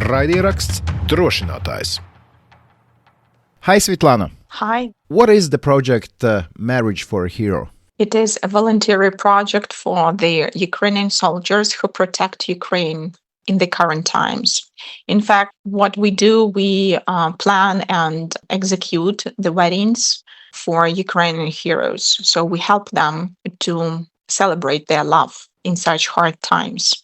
Raidieraksts Drošinātājs. Hi, Svitlana. Hi. What is the project Marriage for a Hero? It is a voluntary project for the Ukrainian soldiers who protect Ukraine in the current times. In fact, what we do, we plan and execute the weddings for Ukrainian heroes. So we help them to celebrate their love in such hard times.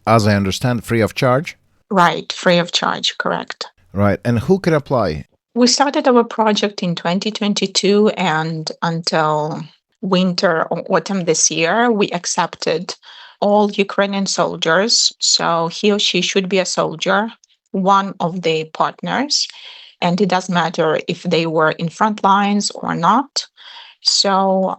As I understand, free of charge? Right, free of charge, correct. Right, and who can apply? We started our project in 2022, and until winter or autumn this year, we accepted all Ukrainian soldiers. So he or she should be a soldier, one of the partners, and it doesn't matter if they were in front lines or not. So,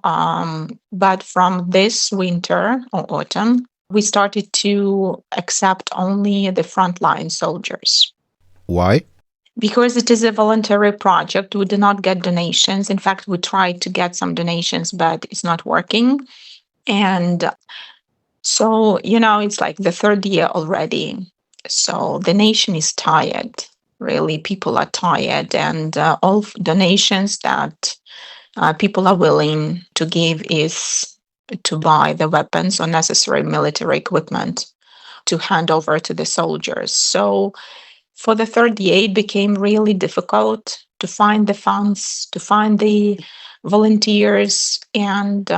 but from this winter or autumn, we started to accept only the frontline soldiers. Why? Because it is a voluntary project, we do not get donations. In fact, we tried to get some donations, but it's not working. And so, it's like the third year already. So the nation is tired. Really, people are tired. And all donations that people are willing to give is to buy the weapons or necessary military equipment to hand over to the soldiers. So for the third year, it became really difficult to find the funds, to find the volunteers, and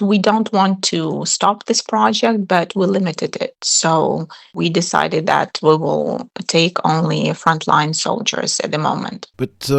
we don't want to stop this project, but we limited it. So we decided that we will take only frontline soldiers at the moment. But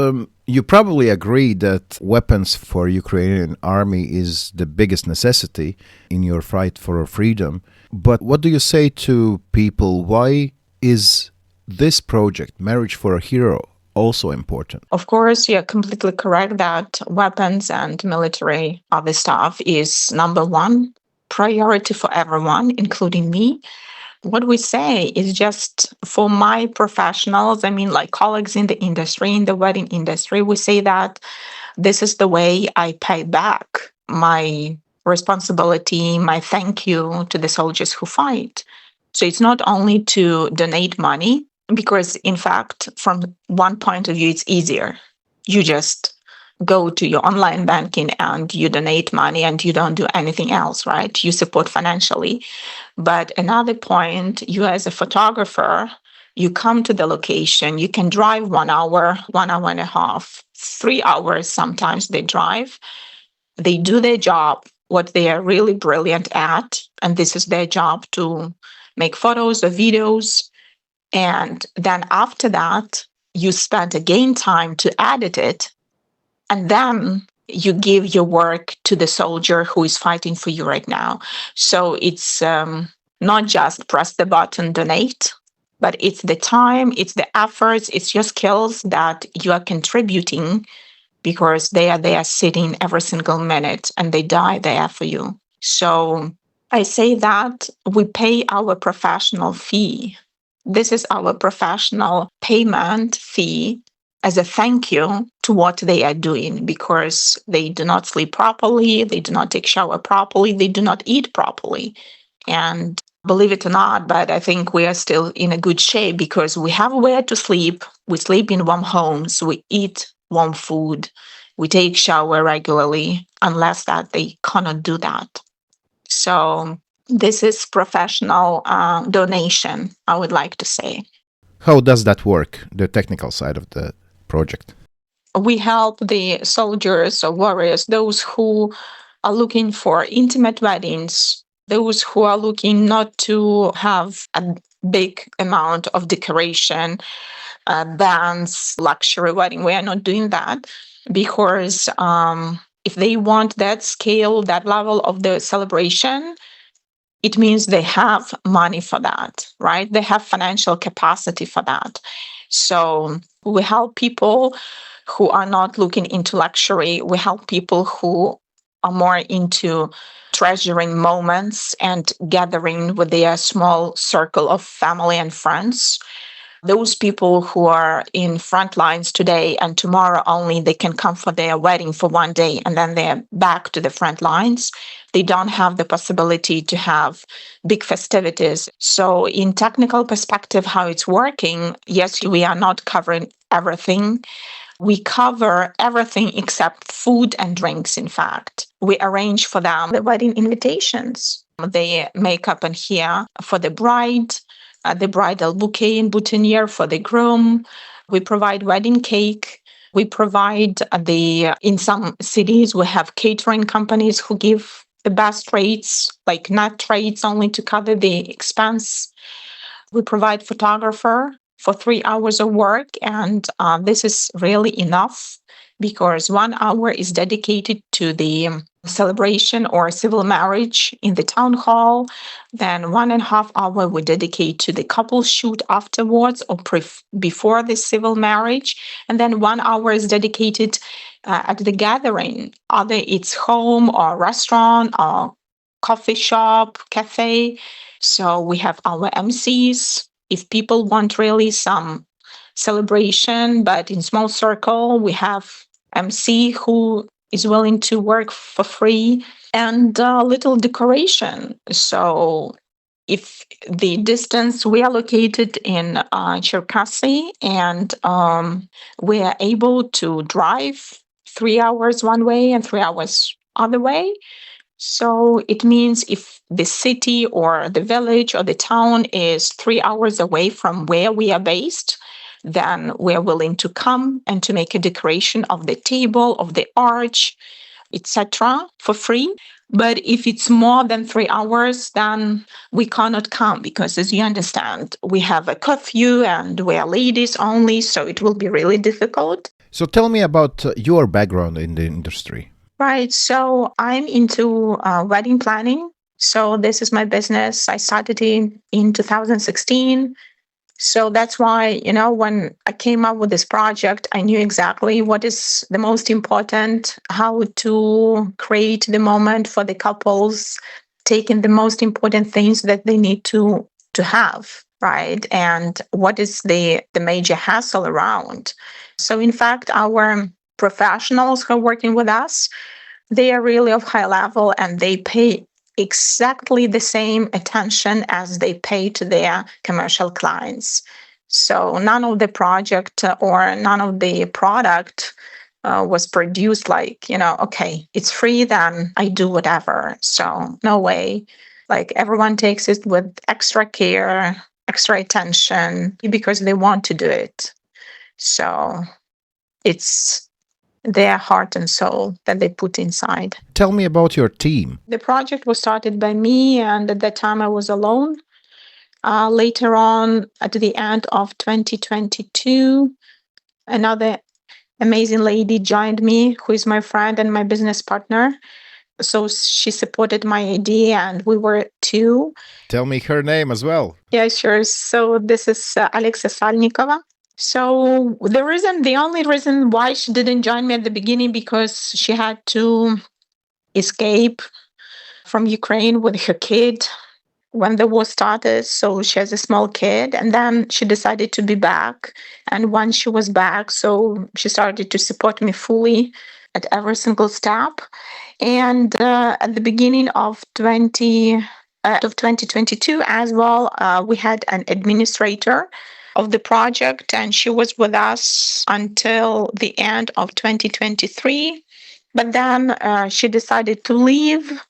you probably agree that weapons for Ukrainian army is the biggest necessity in your fight for freedom. But what do you say to people? Why is this project, Marriage for a Hero, also important? Of course, you're completely correct that weapons and military other stuff is number one priority for everyone, including me. What we say is just for my professionals, like colleagues in the industry, in the wedding industry, we say that this is the way I pay back my responsibility, my thank you to the soldiers who fight. So it's not only to donate money, because in fact, from one point of view, it's easier. You just go to your online banking and you donate money and you don't do anything else, right? You support financially. But another point, you as a photographer, you come to the location, you can drive 1 hour, 1 hour and a half, 3 hours sometimes they drive. They do their job, what they are really brilliant at, and this is their job to make photos or videos. And then after that, you spend again time to edit it. And then you give your work to the soldier who is fighting for you right now. So it's not just press the button, donate, but it's the time, it's the efforts, it's your skills that you are contributing because they are there sitting every single minute and they die there for you. So I say that we pay our professional fee. This is our professional payment fee as a thank you to what they are doing, because they do not sleep properly, they do not take shower properly, they do not eat properly. And believe it or not, but I think we are still in a good shape because we have where to sleep, we sleep in warm homes, we eat warm food, we take shower regularly, unless that they cannot do that. So this is professional donation, I would like to say. How does that work, the technical side of the project? We help the soldiers or warriors, those who are looking for intimate weddings, those who are looking not to have a big amount of decoration, bands, luxury wedding. We are not doing that because if they want that scale, that level of the celebration, it means they have money for that, right? They have financial capacity for that. So we help people who are not looking into luxury. We help people who are more into treasuring moments and gathering with their small circle of family and friends. Those people who are in front lines today and tomorrow only, they can come for their wedding for one day and then they're back to the front lines. they don't have the possibility to have big festivities. So in technical perspective, how it's working, yes, we are not covering everything. We cover everything except food and drinks, in fact. We arrange for them the wedding invitations, the makeup and hair for the bride, the bridal bouquet and boutonniere for the groom. We provide wedding cake. We provide in some cities, we have catering companies who give the best rates, like net rates only to cover the expense. We provide photographer for 3 hours of work, and this is really enough because 1 hour is dedicated to the celebration or civil marriage in the town hall. Then 1.5 hours we dedicate to the couple shoot afterwards or before the civil marriage. And then 1 hour is dedicated at the gathering, either it's home or restaurant or coffee shop, cafe. So we have our MCs. If people want really some celebration, but in small circle, we have MC who is willing to work for free and a little decoration. So if the distance, we are located in Cherkasy, and we are able to drive 3 hours one way and 3 hours other way. So it means if the city or the village or the town is 3 hours away from where we are based, then we're willing to come and to make a decoration of the table, of the arch, etc. for free. But if it's more than 3 hours, then we cannot come because, as you understand, we have a curfew and we are ladies only, so it will be really difficult. So tell me about your background in the industry. Right. So I'm into wedding planning. So this is my business. I started in 2016. So that's why, when I came up with this project, I knew exactly what is the most important, how to create the moment for the couples, taking the most important things that they need to have, right? And what is the major hassle around. So in fact, our professionals who are working with us, they are really of high level and they pay exactly the same attention as they pay to their commercial clients. So none of the project or none of the product was produced like, okay, it's free, then I do whatever. So no way. Like everyone takes it with extra care, extra attention because they want to do it. So it's their heart and soul that they put inside. Tell me about your team. The project was started by me, and at that time I was alone. Later on, at the end of 2022, another amazing lady joined me, who is my friend and my business partner. So she supported my idea, and we were two. Tell me her name as well. Yeah, sure. So this is Alexia Salnikova. So the only reason why she didn't join me at the beginning, because she had to escape from Ukraine with her kid when the war started. So she has a small kid, and then she decided to be back. And once she was back, so she started to support me fully at every single step. And at the beginning of 2022 as well, we had an administrator of the project, and she was with us until the end of 2023. But then she decided to leave,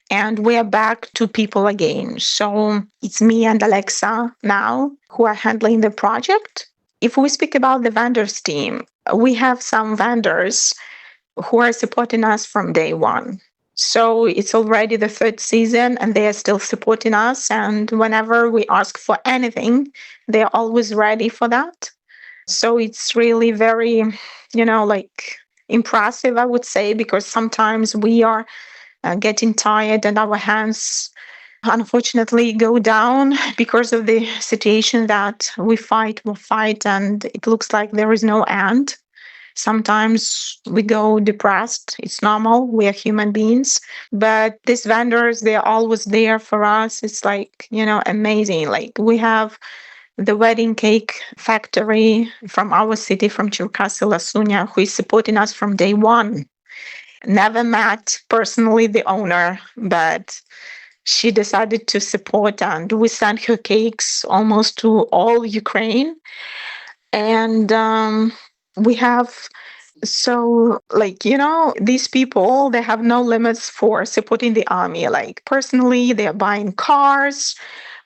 and we are back to people again. So it's me and Alexa now who are handling the project. If we speak about the vendors team, we have some vendors who are supporting us from day one. So it's already the third season and they are still supporting us. And whenever we ask for anything, they're always ready for that. So it's really very, impressive, I would say, because sometimes we are getting tired and our hands unfortunately go down because of the situation that we fight and it looks like there is no end. Sometimes we go depressed. It's normal. We are human beings. But these vendors, they're always there for us. It's like, amazing. Like we have the wedding cake factory from our city, from Cherkasy, Lasunia, who is supporting us from day one. Never met personally the owner, but she decided to support, and we sent her cakes almost to all Ukraine. And we have so, these people, they have no limits for supporting the army. Like, personally, they are buying cars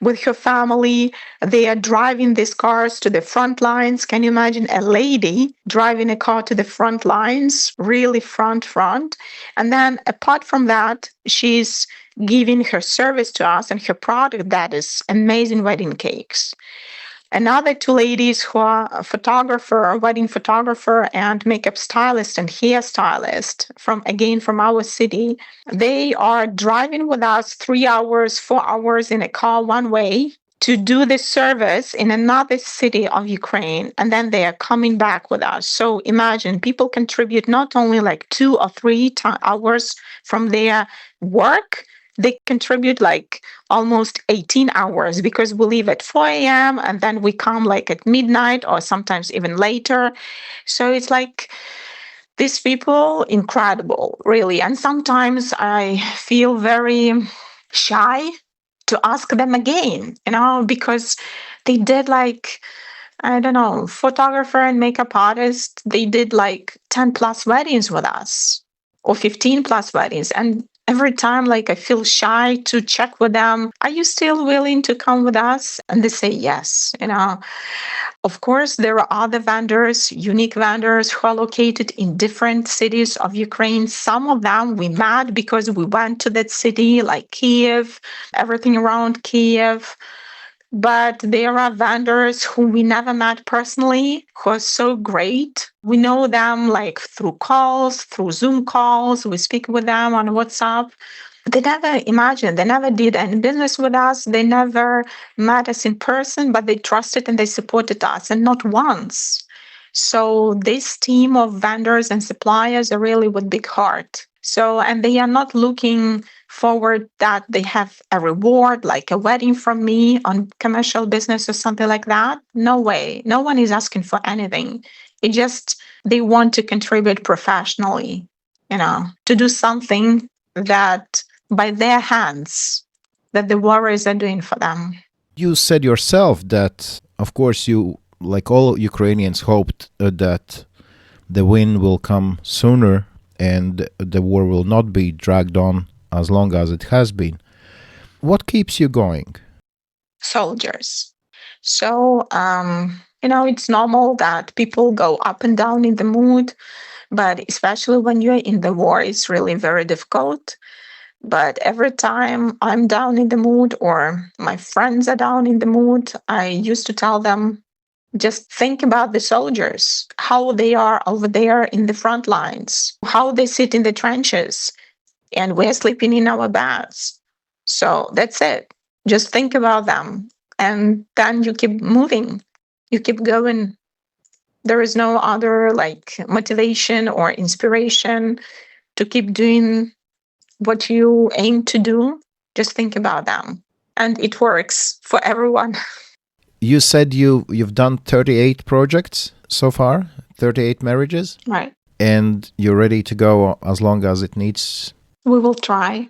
with her family. They are driving these cars to the front lines. Can you imagine a lady driving a car to the front lines, really front? And then apart from that, she's giving her service to us and her product, that is amazing wedding cakes. Another two ladies who are a wedding photographer and makeup stylist and hairstylist from our city. They are driving with us 3 hours, 4 hours in a car one way to do this service in another city of Ukraine. And then they are coming back with us. So imagine people contribute not only like 2 or 3 hours from their work, they contribute like almost 18 hours because we leave at 4 a.m. and then we come like at midnight or sometimes even later. So it's like these people, incredible, really. And sometimes I feel very shy to ask them again, because they did like, I don't know, photographer and makeup artist, they did like 10 plus weddings with us or 15 plus weddings. And every time, like, I feel shy to check with them, are you still willing to come with us? And they say yes. Of course, there are other vendors, unique vendors who are located in different cities of Ukraine. Some of them we met because we went to that city, like Kiev, everything around Kiev. But there are vendors who we never met personally, who are so great. We know them like through calls, through Zoom calls. We speak with them on WhatsApp. They never did any business with us. They never met us in person, but they trusted and they supported us, and not once. So this team of vendors and suppliers are really with big heart. So, and they are not looking forward that they have a reward, like a wedding from me on commercial business or something like that. No way. No one is asking for anything. It just, they want to contribute professionally, to do something that by their hands, that the warriors are doing for them. You said yourself that, of course, you, like all Ukrainians, hoped that the win will come sooner and the war will not be dragged on as long as it has been. What keeps you going? Soldiers. So, it's normal that people go up and down in the mood, but especially when you're in the war, it's really very difficult. But every time I'm down in the mood or my friends are down in the mood, I used to tell them, just think about the soldiers, how they are over there in the front lines, how they sit in the trenches, and we're sleeping in our beds. So that's it. Just think about them. And then you keep moving, you keep going. There is no other motivation or inspiration to keep doing what you aim to do. Just think about them. And it works for everyone. You said you've done 38 projects so far, 38 marriages? Right. And you're ready to go as long as it needs? We will try.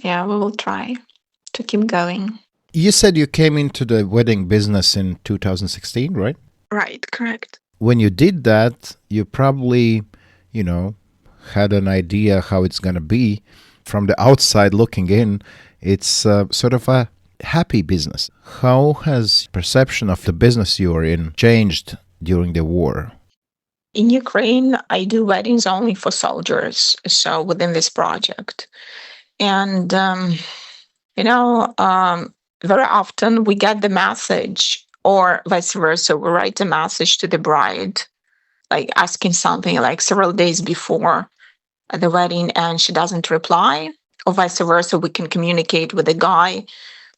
Yeah, we will try to keep going. You said you came into the wedding business in 2016, right? Right, correct. When you did that, you probably, had an idea how it's going to be. From the outside looking in, it's sort of a happy business. How has perception of the business you are in changed during the war? In Ukraine, I do weddings only for soldiers, so within this project. And, very often we get the message, or vice versa, we write a message to the bride, like asking something like several days before the wedding, and she doesn't reply, or vice versa, we can communicate with the guy,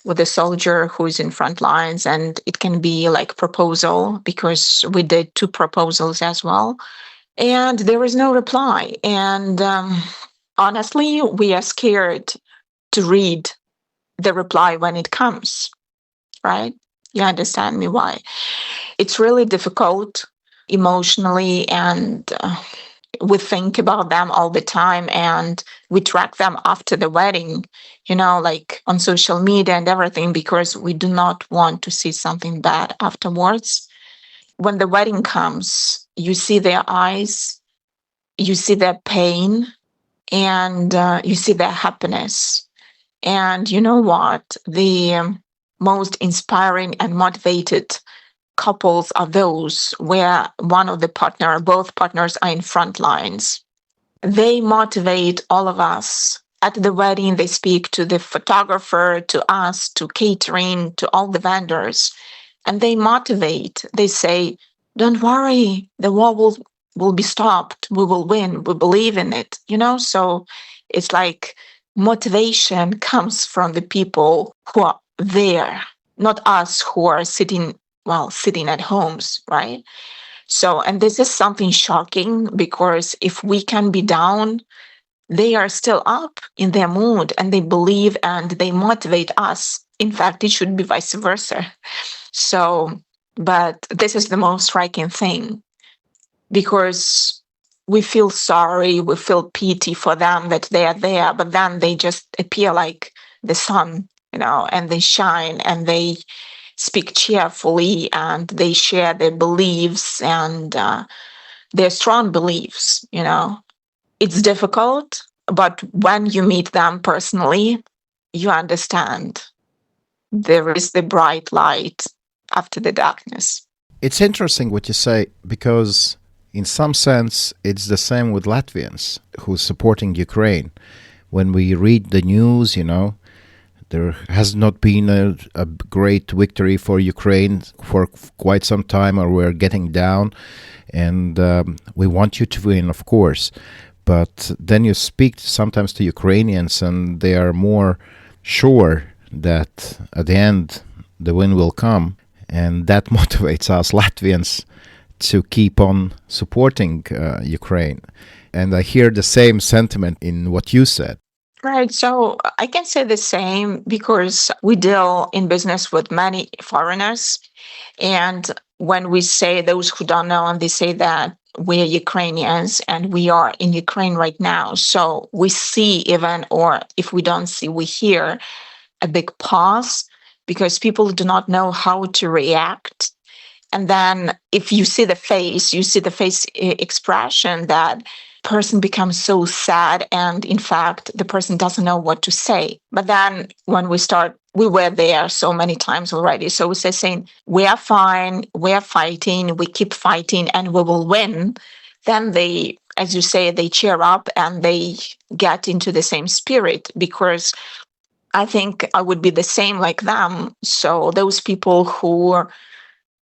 with the soldier who's in front lines, and it can be like proposal, because we did 2 proposals as well, and there is no reply. And honestly, we are scared to read the reply when it comes, right? You understand me why? It's really difficult emotionally, and We think about them all the time and we track them after the wedding, like on social media and everything, because we do not want to see something bad afterwards. When the wedding comes, you see their eyes, you see their pain, and you see their happiness. And you know what? The most inspiring and motivated couples are those where one of the partner, both partners are in front lines. They motivate all of us. At the wedding, they speak to the photographer, to us, to catering, to all the vendors, and they motivate. They say, don't worry, the war will be stopped. We will win. We believe in it, So it's like motivation comes from the people who are there, not us who are sitting at homes, right? So, and this is something shocking, because if we can be down, they are still up in their mood and they believe and they motivate us. In fact, it should be vice versa. So, but this is the most striking thing, because we feel sorry, we feel pity for them that they are there, but then they just appear like the sun, and they shine and they speak cheerfully and they share their beliefs and their strong beliefs. It's difficult, but when you meet them personally, you understand there is the bright light after the darkness. It's interesting what you say, because in some sense it's the same with Latvians who's supporting Ukraine. When we read the news, there has not been a great victory for Ukraine for quite some time, or we're getting down, and we want you to win, of course. But then you speak sometimes to Ukrainians and they are more sure that at the end the win will come, and that motivates us Latvians to keep on supporting Ukraine. And I hear the same sentiment in what you said. Right. So I can say the same, because we deal in business with many foreigners. And when we say, those who don't know, and they say that we're Ukrainians and we are in Ukraine right now. So we see even, or if we don't see, we hear a big pause, because people do not know how to react. And then if you see the face, expression, that person becomes so sad, and in fact the person doesn't know what to say. But then when we were there so many times already, so we say saying, we are fine, we are fighting, we keep fighting and we will win. Then they, as you say, they cheer up and they get into the same spirit, because I think I would be the same like them. So those people who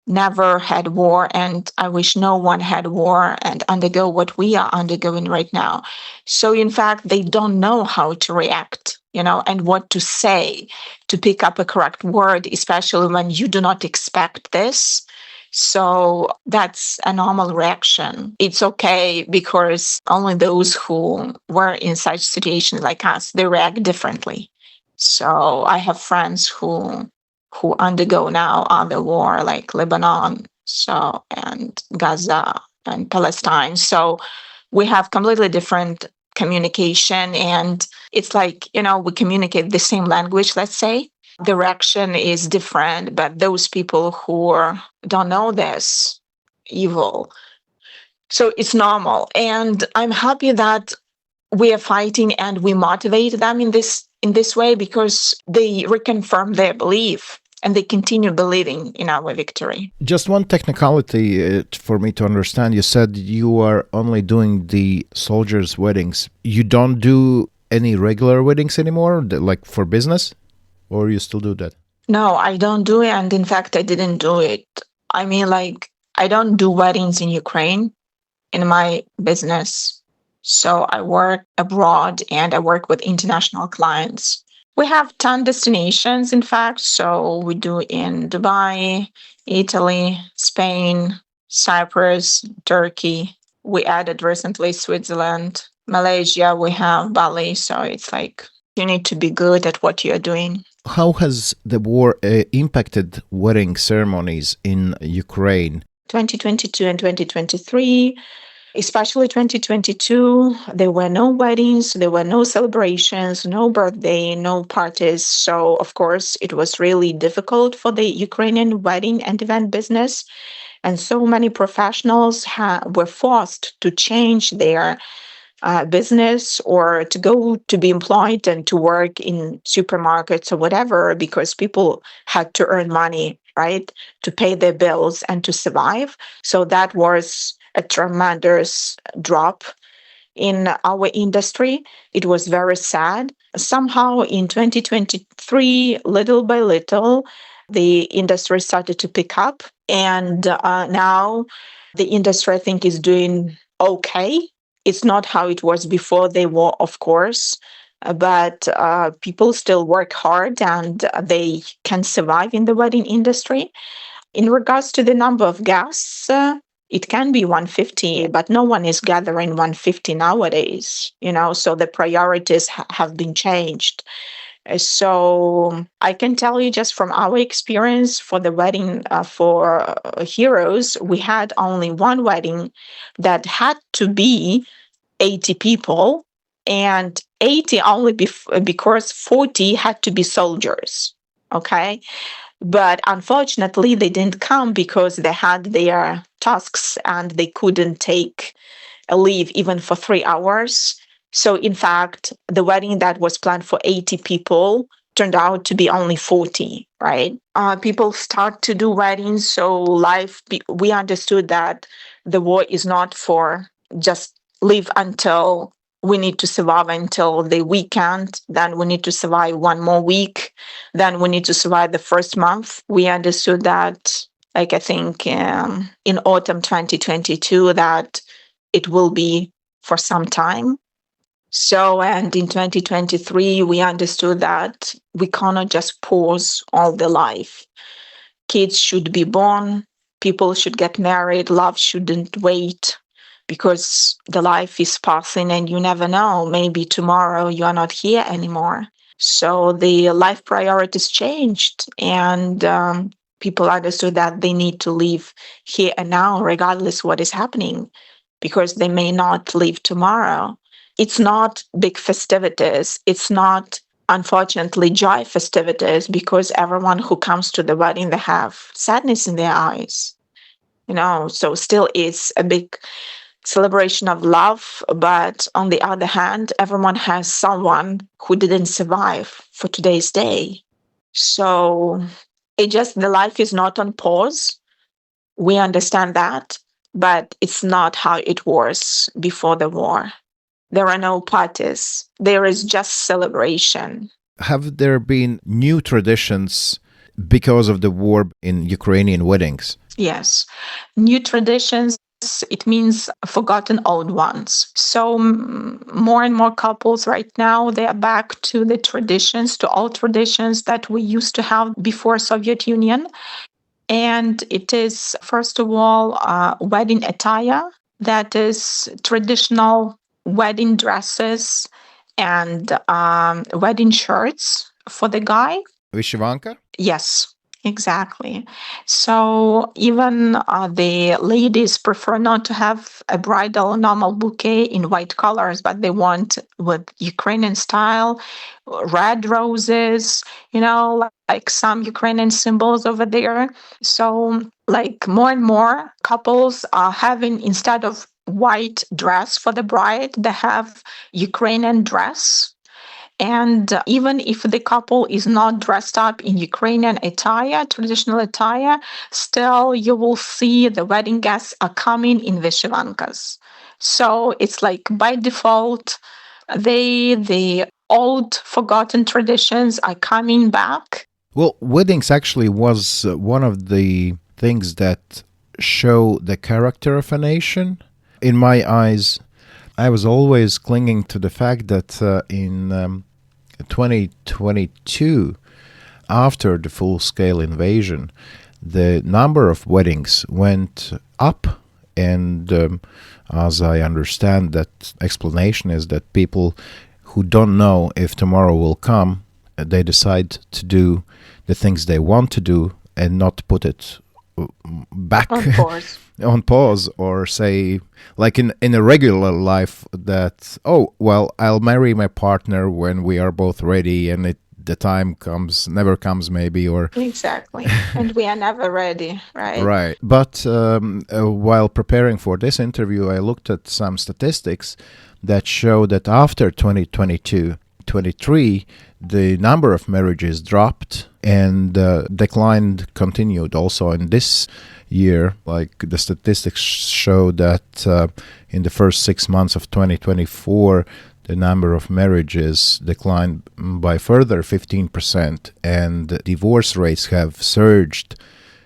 never had war, and I wish no one had war and undergo what we are undergoing right now. So in fact, they don't know how to react, and what to say, to pick up a correct word, especially when you do not expect this. So that's a normal reaction. It's okay, because only those who were in such situations like us, they react differently. So I have friends who undergo now other war, like Lebanon, and Gaza and Palestine. So we have completely different communication, and it's like, we communicate the same language, let's say. The reaction is different, but those people who don't know this evil, so it's normal. And I'm happy that we are fighting and we motivate them in this way, because they reconfirm their belief and they continue believing in our victory. Just one technicality for me to understand. You said you are only doing the soldiers' weddings. You don't do any regular weddings anymore, like for business? Or you still do that? No, I don't do it. And in fact, I didn't do it. I mean, I don't do weddings in Ukraine in my business. So I work abroad and I work with international clients. We have 10 destinations, in fact. So we do in Dubai, Italy, Spain, Cyprus, Turkey. We added recently Switzerland, Malaysia, we have Bali. So it's like you need to be good at what you're doing. How has the war impacted wedding ceremonies in Ukraine? 2022 and 2023, Especially 2022, there were no weddings, there were no celebrations, no birthday, no parties. So, of course, it was really difficult for the Ukrainian wedding and event business. And so many professionals were forced to change their business or to go to be employed and to work in supermarkets or whatever, because people had to earn money, right, to pay their bills and to survive. So that was a tremendous drop in our industry. It was very sad. Somehow in 2023, little by little, the industry started to pick up. And now the industry, I think, is doing okay. It's not how it was before the war, of course, but people still work hard and they can survive in the wedding industry. In regards to the number of guests, it can be 150, but no one is gathering 150 nowadays, so the priorities have been changed. So I can tell you just from our experience for the wedding for heroes, we had only one wedding that had to be 80 people, and 80 only because 40 had to be soldiers. Okay. But unfortunately, they didn't come because they had their tasks and they couldn't take a leave even for 3 hours. So, in fact, the wedding that was planned for 80 people turned out to be only 40, right? People start to do weddings. So, we understood that the war is not for just live until we need to survive until the weekend, then we need to survive one more week, then we need to survive the first month. We understood that, I think in autumn 2022, that it will be for some time. So, and in 2023, we understood that we cannot just pause all the life. Kids should be born, people should get married, love shouldn't wait, because the life is passing and you never know, maybe tomorrow you are not here anymore. So the life priorities changed, and people understood that they need to live here and now, regardless what is happening, because they may not live tomorrow. It's not big festivities. It's not, unfortunately, joy festivities, because everyone who comes to the wedding, they have sadness in their eyes. So still it's a big celebration of love, but on the other hand, everyone has someone who didn't survive for today's day. So the life is not on pause. We understand that, but it's not how it was before the war. There are no parties. There is just celebration. Have there been new traditions because of the war in Ukrainian weddings? Yes, new traditions. It means forgotten old ones. So more and more couples right now, they are back to the traditions, to old traditions that we used to have before Soviet Union. And it is, first of all, wedding attire, that is traditional wedding dresses and wedding shirts for the guy. Vyshyvanka? Yes. Exactly. So even the ladies prefer not to have a bridal normal bouquet in white colors, but they want with Ukrainian style, red roses, like some Ukrainian symbols over there. So like more and more couples are having, instead of white dress for the bride, they have Ukrainian dress. And even if the couple is not dressed up in Ukrainian attire, traditional attire, still you will see the wedding guests are coming in vyshyvankas. So it's like by default, the old forgotten traditions are coming back. Well, weddings actually was one of the things that show the character of a nation. In my eyes, I was always clinging to the fact that in 2022, after the full-scale invasion, the number of weddings went up, and as I understand, that explanation is that people who don't know if tomorrow will come, they decide to do the things they want to do and not put it back Of course. on pause, or say, like in a regular life, that, oh, well, I'll marry my partner when we are both ready, and the time never comes maybe, or Exactly. And we are never ready, right? right. But while preparing for this interview, I looked at some statistics that show that after 2022-23, the number of marriages dropped, and decline continued also in this year. Like, the statistics show that in the first 6 months of 2024, the number of marriages declined by further 15%, and divorce rates have surged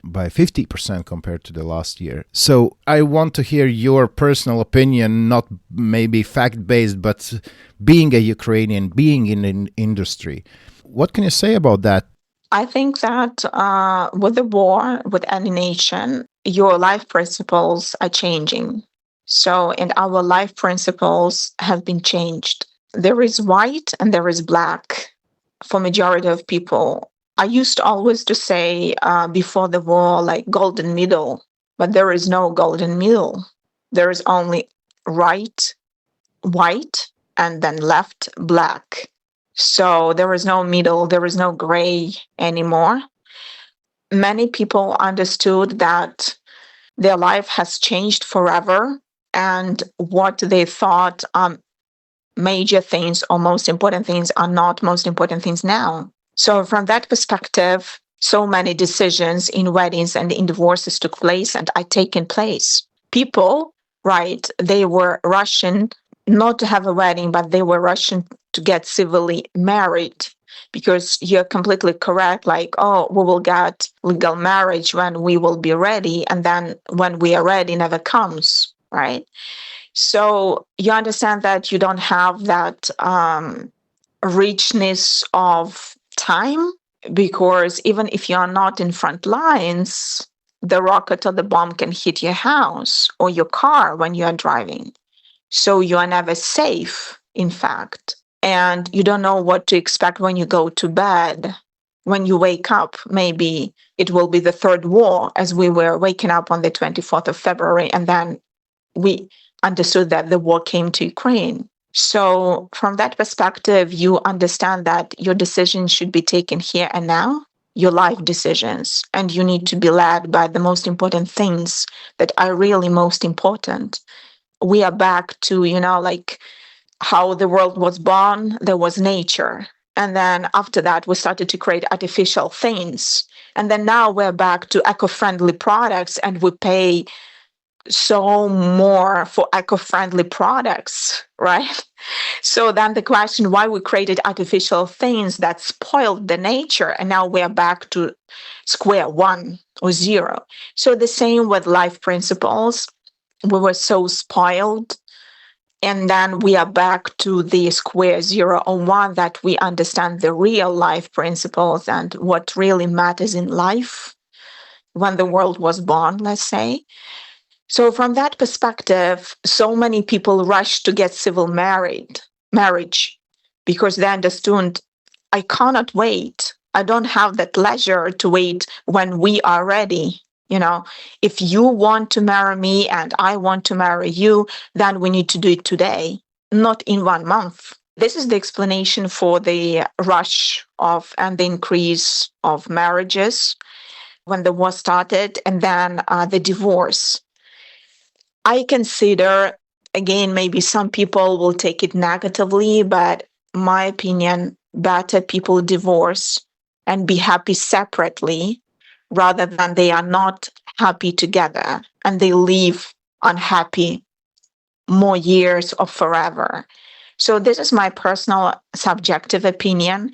by 50% compared to the last year. So I want to hear your personal opinion, not maybe fact-based, but being a Ukrainian, being in an industry. What can you say about that? I think that with the war, with any nation, your life principles are changing. So, and our life principles have been changed. There is white and there is black for majority of people. I used always to say before the war, like golden middle, but there is no golden middle. There is only right, white, and then left, black. So there is no middle, there is no gray anymore. Many people understood that their life has changed forever, and what they thought major things or most important things are not most important things now. So from that perspective, so many decisions in weddings and in divorces took place and are taking place. People, right, they were rushing not to have a wedding, but they were rushing to get civilly married, because you're completely correct. Like, oh, we will get legal marriage when we will be ready. And then when we are ready, never comes, right? So you understand that you don't have that richness of time, because even if you are not in front lines, the rocket or the bomb can hit your house or your car when you are driving. So you are never safe, in fact. And you don't know what to expect when you go to bed. When you wake up, maybe it will be the third war, as we were waking up on the 24th of February, and then we understood that the war came to Ukraine. So from that perspective, you understand that your decisions should be taken here and now, your life decisions, and you need to be led by the most important things that are really most important. We are back to, like how the world was born, there was nature. And then after that, we started to create artificial things. And then now we're back to eco-friendly products, and we pay so more for eco-friendly products, right? So then the question, why we created artificial things that spoiled the nature, and now we're back to square one or zero. So the same with life principles. We were so spoiled, and then we are back to the square 0 or 1, that we understand the real life principles and what really matters in life when the world was born, let's say. So from that perspective, so many people rush to get civil marriage, because they understood, I cannot wait. I don't have that leisure to wait when we are ready. If you want to marry me and I want to marry you, then we need to do it today, not in 1 month. This is the explanation for the rush of and the increase of marriages when the war started, and then the divorce. I consider, again, maybe some people will take it negatively, but my opinion, better people divorce and be happy separately, rather than they are not happy together and they live unhappy more years or forever. So this is my personal subjective opinion.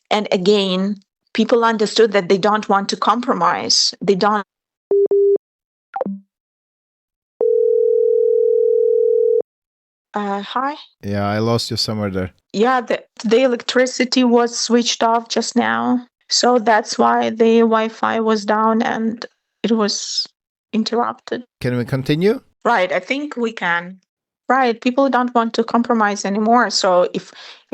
And again, people understood that they don't want to compromise. They don't. Hi? Yeah, I lost you somewhere there. Yeah, the electricity was switched off just now. So that's why the Wi-Fi was down and it was interrupted. Can we continue? Right, I think we can. Right, people don't want to compromise anymore. So if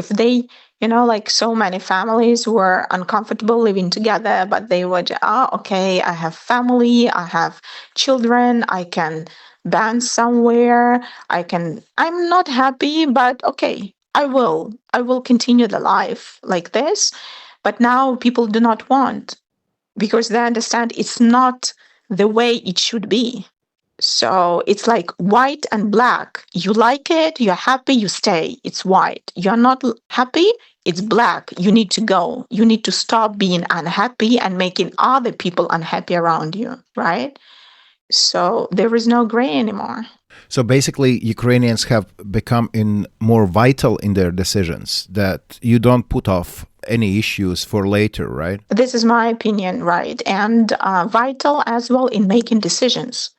they Like so many families were uncomfortable living together, but they would, okay, I have family, I have children, I can band somewhere, I'm not happy, but okay, I will continue the life like this. But now people do not want, because they understand it's not the way it should be. So it's like white and black. You like it, you're happy, you stay. It's white. You're not happy, it's black. You need to go. You need to stop being unhappy and making other people unhappy around you, right? So there is no gray anymore. So basically, Ukrainians have become more vital in their decisions, that you don't put off any issues for later, right? This is my opinion, right? And vital as well in making decisions.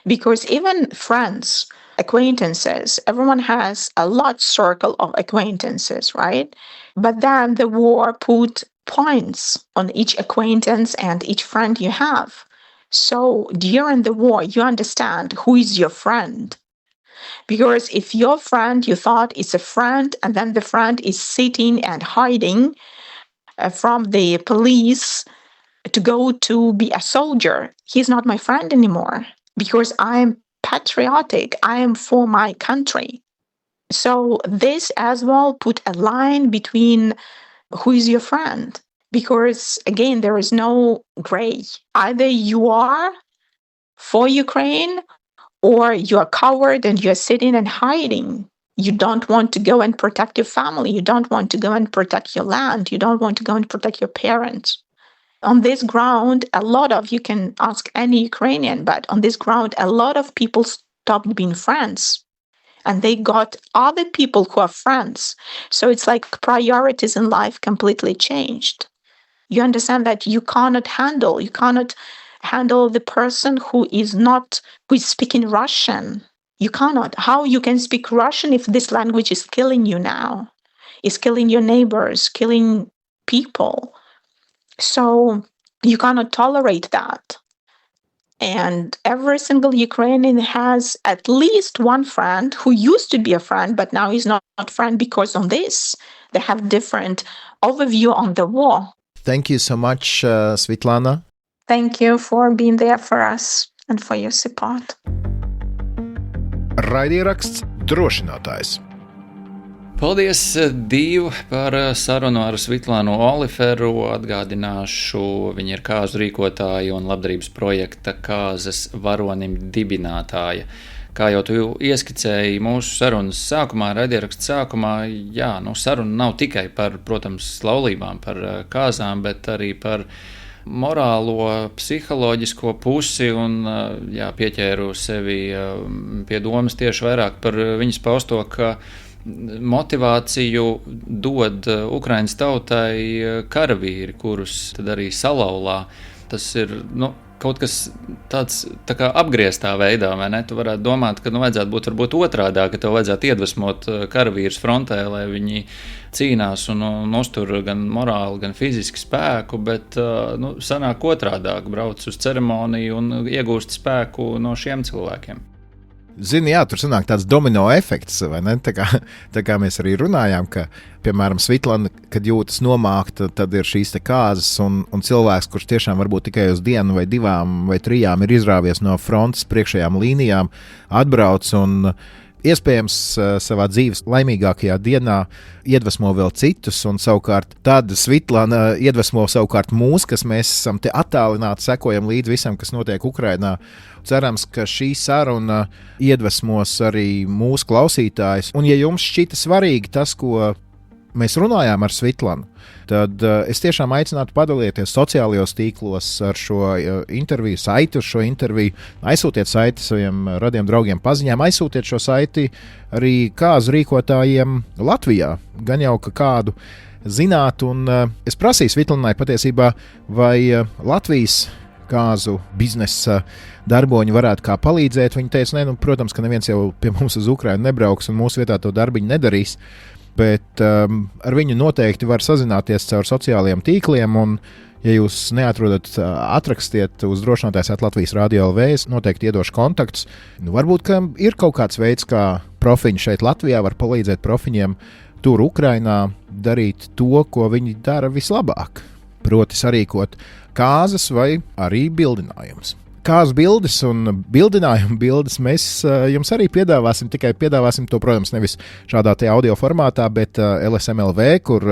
Because even friends, acquaintances, everyone has a large circle of acquaintances, right? But then the war put points on each acquaintance and each friend you have. So during the war, you understand who is your friend. Because if your friend, you thought is a friend, and then the friend is sitting and hiding from the police to go to be a soldier, he's not my friend anymore, because I'm patriotic, I am for my country. So this as well put a line between who is your friend. Because again, there is no gray. Either you are for Ukraine or you are coward and you're sitting and hiding. You don't want to go and protect your family. You don't want to go and protect your land. You don't want to go and protect your parents. On this ground, you can ask any Ukrainian, but on this ground, a lot of people stopped being friends. And they got other people who are friends. So it's like priorities in life completely changed. You understand that you cannot handle the person who is speaking Russian. You cannot. How you can speak Russian if this language is killing you now? Is killing your neighbors, killing people. So you cannot tolerate that. And every single Ukrainian has at least one friend who used to be a friend, but now is not a friend because on this, they have different overview on the war. Thank you so much, Svitlana. Thank you for being there for us and for your support. Raidieraksts Drošinātājs. Paldies, Dīvu, par sarunu ar Svitlanu Oliferu. Atgādināšu, viņa ir kāzu rīkotāja un labdarības projekta Kāzas varonim dibinātāja. Kā jau tu ieskicēji mūsu sarunas sākumā, raidieraksta sākumā, saruna nav tikai par, protams, laulībām, par kāzām, bet arī par morālo, psiholoģisko pusi un pieķēru sevi pie domas tieši vairāk par viņas pausto, ka motivāciju dod Ukrainas tautai karavīri, kurus tad arī salauzā. Tas ir kaut kas tāds tā kā apgrieztā veidā, vai ne? Tu varētu domāt, ka vajadzētu būt varbūt otrādā, ka tev vajadzētu iedvesmot karavīrus frontē, lai viņi cīnās un uztur gan morāli, gan fiziski spēku, bet sanāk otrādāk, brauc uz ceremoniju un iegūst spēku no šiem cilvēkiem. Zini, tur sanāk tāds domino efekts, vai ne? Tā kā mēs arī runājām, ka, piemēram, Svitlana, kad jūtas nomākta, tad ir šīs te kāzas un cilvēks, kurš tiešām varbūt tikai uz dienu vai 2 vai 3 ir izrāvies no frontes priekšējām līnijām, atbrauc un iespējams savā dzīves laimīgākajā dienā iedvesmo vēl citus, un savukārt tad Svitlana iedvesmo savukārt mūs, kas mēs esam te attālināti, sekojam līdz visam, kas notiek Ukrainā. Cerams, ka šī saruna iedvesmos arī mūsu klausītājus, un ja jums šķita svarīgi tas, ko mēs runājām ar Svitlanu, tad es tiešām aicinātu padalīties sociālajos tīklos ar šo interviju, saiti uz šo interviju, aizsūtiet saiti saviem radiem draugiem paziņām, aizsūtiet šo saiti arī kāzu rīkotājiem Latvijā, gan jau ka kādu zināt, un es prasīju Svitlanai patiesībā, vai Latvijas kāzu biznesa darboņi varētu kā palīdzēt. Viņa teica, protams, ka neviens jau pie mums uz Ukrainu nebrauks un mūsu vietā to darbiņu nedarīs, bet ar viņu noteikti var sazināties caur sociālajiem tīkliem, un ja jūs neatrodat, atrakstiet uz Drošinātājs @Latvijas Radio LV, es noteikti iedošu kontaktus. Varbūt, ka ir kaut kāds veids, kā profiņi šeit Latvijā var palīdzēt profiņiem tur Ukrainā darīt to, ko viņi dara vislabāk. Proti sarīkot kāzas vai arī bildinājumus. Kāzu bildes un bildinājumu bildes mēs jums arī piedāvāsim, tikai piedāvāsim to, protams, nevis šādā te audio formātā, bet LSMLV, kur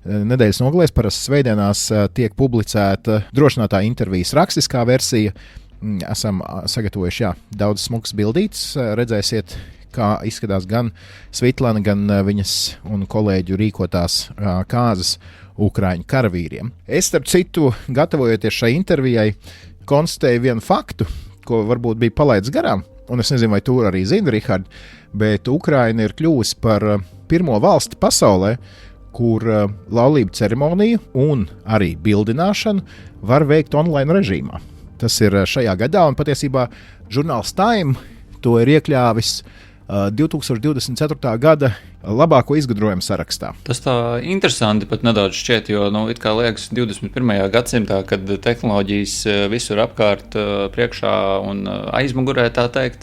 nedēļas nogalēs parasti svētdienās tiek publicēta drošinātāja intervijas rakstiskā versija. Esam sagatavojuši daudz smukas bildītes, redzēsiet, kā izskatās gan Svitlana, gan viņas un kolēģu rīkotās kāzas Ukraiņu karavīriem. Es, starp citu, gatavojoties šai intervijai, konstatēju vienu faktu, ko varbūt bija palaidis garām, un es nezinu, vai tu arī zini, Rihard, bet Ukraina ir kļuvusi par pirmo valsti pasaulē, kur laulību ceremoniju un arī bildināšanu var veikt online režīmā. Tas ir šajā gadā, un patiesībā žurnāls Time to ir iekļāvis 2024. gada labāko izgudrojumu sarakstā. Tas tā interesanti pat nedaudz šķiet, jo, it kā liekas 21. gadsimtā, kad tehnoloģijas visur apkārt priekšā un aizmugurē, tā teikt,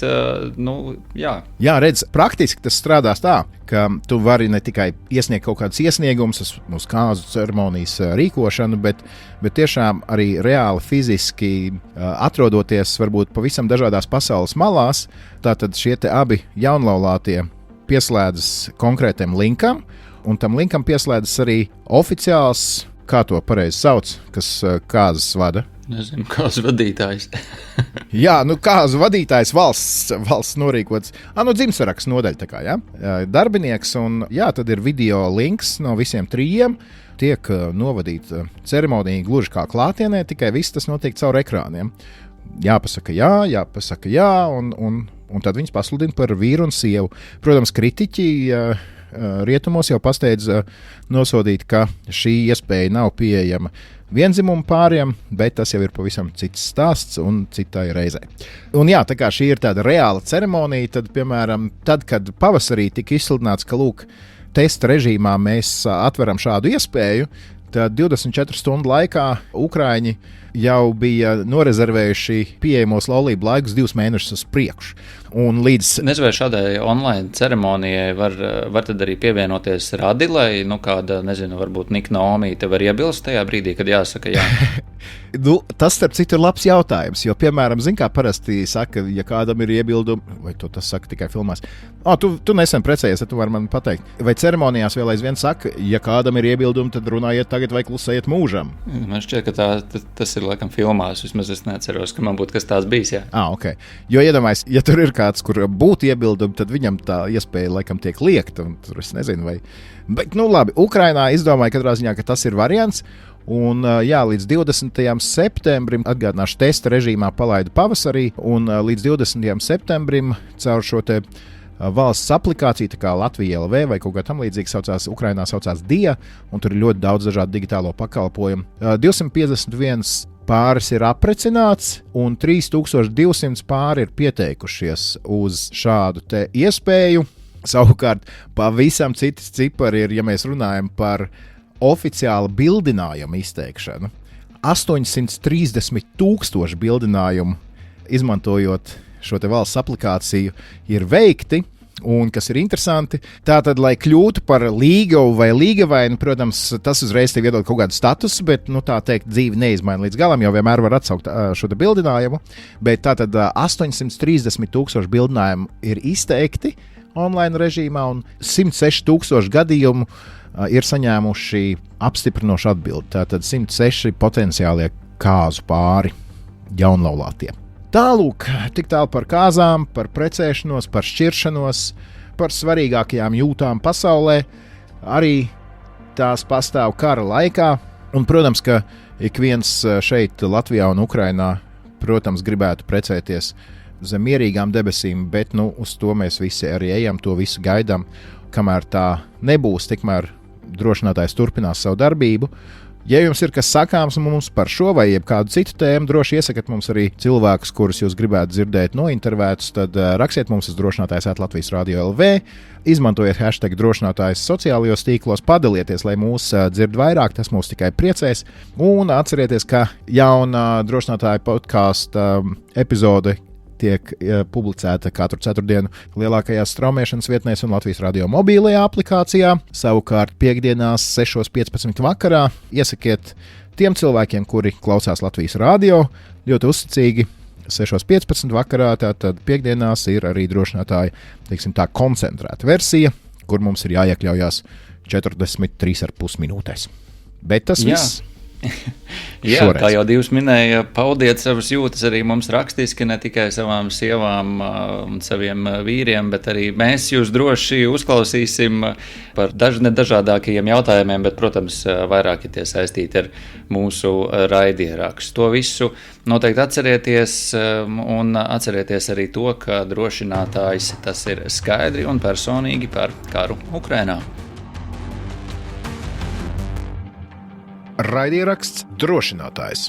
jā. Jā, redz, praktiski tas strādās tā, ka tu vari ne tikai iesniegt kaut kādus iesniegumus uz kāzu ceremonijas rīkošanu, bet tiešām arī reāli fiziski atrodoties varbūt pavisam dažādās pasaules malās, tātad šie te abi jaunlaulātie pieslēdzas konkrētam linkam, un tam linkam pieslēdzas arī oficiāls, kā to pareizi sauc, kas kāzas vada. Nezinu, kāzu vadītājs. Jā, kāzu vadītājs valsts norīkots. Dzimtsaraksts nodaļa tā kā, jā. Darbinieks, un tad ir video links no visiem trijiem. Tiek novadīta ceremonija gluži kā klātienē, tikai viss tas notiek caur ekrāniem. Jāpasaka jā, un tad viņas pasludina par vīru un sievu. Protams, kritiķi rietumos jau pasteidz nosodīt, ka šī iespēja nav pieejama vienzimumu pāriem, bet tas jau ir pavisam cits stāsts un citai reizē. Un tā kā šī ir tāda reāla ceremonija, tad, piemēram, kad pavasarī tika izsludināts, ka testa režīmā mēs atveram šādu iespēju, tad 24 stundu laikā Ukraiņi jau bija norezervējuši pieejamos laulību laikus 2 mēnešus uz priekšu. Un līdz... Nezinu, vai šādai online ceremonijai var tad arī pievienoties Radilai, kāda, varbūt Nika Naomi te var iebilst tajā brīdī, kad jāsaka jā. Tas, starp citu, ir labs jautājums, jo, piemēram, kā parasti saka, ja kādam ir iebildumi, vai to tas saka tikai filmās, tu nesen precējies, tu vari man pateikt, vai ceremonijās vēl aizvien saka, ja kādam ir iebildumi, tad runājiet tagad vai klusējiet mūžam. Man šķiet, ka tas ir laikam filmās, vismaz es neceros, ka man būtu kas tās bijis, jā. Ok. Jo iedomājies, ja tur ir kāds, kur būtu iebildumi, tad viņam tā iespēja laikam tiek liekta, un tur es nezinu, vai... Bet, labi, Ukrainā izdomāja katrā ziņā, ka tas ir variants, un līdz 20. septembrim, atgādināšu, testa režīmā palaida pavasarī, un līdz 20. septembrim caur šo te valsts aplikāciju, tā kā Latvija LV vai kaut kā tam līdzīgi Ukrainā saucās DIA, un tur ir ļoti daudz dažādu digitālo pakalpojumu. 251 pāris ir aprecināts, un 3200 pāri ir pieteikušies uz šādu te iespēju. Savukārt, pavisam citas cipari ir, ja mēs runājam par oficiālu bildinājumu izteikšanu. 830,000 bildinājumu, izmantojot šo te valsts aplikāciju, ir veikti. Un, kas ir interesanti, tātad, lai kļūtu par līgavu vai līgavainu, protams, tas uzreiz tev iedod kaut kādu statusu, bet, tā teikt, dzīve neizmaina līdz galam, jo vienmēr var atsaukt šo te bildinājumu. Bet tātad 830,000 bildinājumu ir izteikti online režīmā, un 106,000 gadījumu ir saņēmuši apstiprinošu atbildi. Tātad 106 potenciālie kāzu pāri jaunlaulātie. Tālūk, tik tālu par kāzām, par precēšanos, par šķiršanos, par svarīgākajām jūtām pasaulē. Arī tās pastāv kara laikā. Un, protams, ka ik viens šeit Latvijā un Ukrainā, protams, gribētu precēties zem mierīgām debesīm, bet uz to mēs visi arī ejam, to visu gaidām. Kamēr tā nebūs, tikmēr drošinātājs turpinās savu darbību. Ja jums ir kas sakāms mums par šo vai kādu citu tēmu, droši iesakat mums arī cilvēkus, kurus jūs gribētu dzirdēt nointervētus, tad rakstiet mums uz drošinātājs @Latvijas Radio LV, izmantojiet hashtag drošinātājs sociālajos tīklos, padalieties, lai mūs dzird vairāk, tas mūs tikai priecēs. Un atcerieties, ka jauna drošinātāja podkāsta epizode tiek publicēta katru ceturtdienu lielākajās straumēšanas vietnēs un Latvijas Radio mobīlajā aplikācijā. Savukārt piekdienās 6:15 vakarā iesakiet tiem cilvēkiem, kuri klausās Latvijas Radio, ļoti uzticīgi 6:15 vakarā, tātad piekdienās ir arī drošinātāja, teiksim tā, koncentrēta versija, kur mums ir jāiekļaujās 43,5 minūtēs. Bet tas viss. Jā, šoreiz. kā jau Dīvs minēja, paudiet savas jūtas arī mums rakstiski, ne tikai savām sievām un saviem vīriem, bet arī mēs jūs droši uzklausīsim par dažādākajiem jautājumiem, bet, protams, vairāk ir tie saistīti ar mūsu raidierakstu. To visu noteikti atcerieties un atcerieties arī to, ka drošinātājs tas ir skaidri un personīgi par karu Ukrainā. Raidieraksts Drošinātājs.